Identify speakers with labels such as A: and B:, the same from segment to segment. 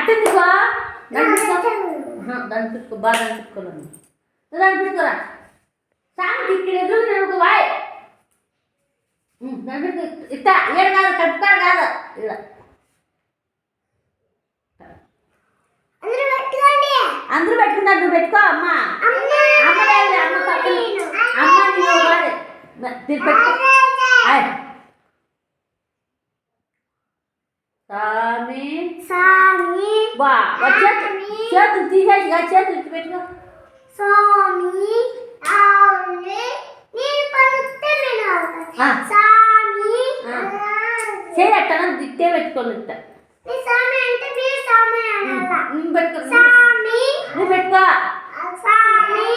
A: అట్టెందుకో దాన్ని పెట్టుకో బాగా దాన్ని పెట్టుకోవాలి దాన్ని పెట్టుకోరా సామి ఇక్కడ ఎదురు నేను వాయ్ దాన్ని పెట్టుకో ఇట్ట ఏడు కాదు కట్టుకోడు కాదు ఇలా అందరూ పెట్టుకున్నారు నువ్వు పెట్టుకో అమ్మ అమ్మ లేదు అమ్మ పక్కన అమ్మ నువ్వు కాదు పెట్టుకో సామి
B: సామి
A: బా చేతులు తీసేసిగా చేతులు ఇటు పెట్టుకో
B: సామి ఆవుని నేను పలుకుతాను సామి
A: చేయట్టన దిట్టే పెట్టుకోవాలి ఇట్ట
B: నీ సామి అంటే నీ సామి అనాలా
A: పెట్టుకో
B: సామి
A: నువ్వు పెట్టుకో
B: సామి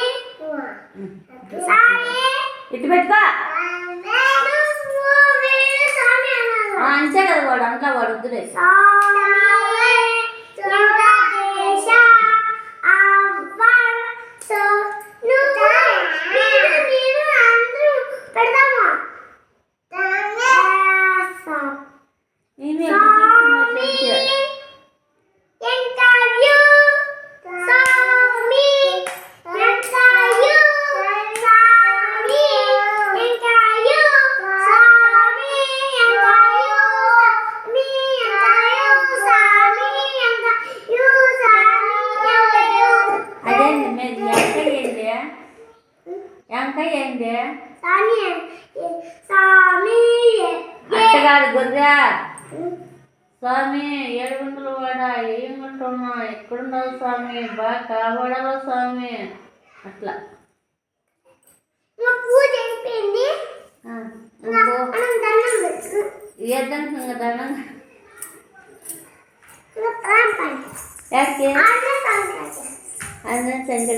B: సామి
A: ఇటు పెట్టుకో
B: నువ్వు వీడు సామి అనాలా
A: అంతే కదా వాడు అంతా వాడు వద్దులే అట్టగాడు గొర్రె స్వామి 700 వాడ ఏమంటున్నా ఎక్కడున్నావు స్వామి బాగా కాపాడాలో స్వామి అట్లా
B: పూజ అయిపోయింది
A: ఏదంగా దండం
B: యాకే
A: అన్న సంగతి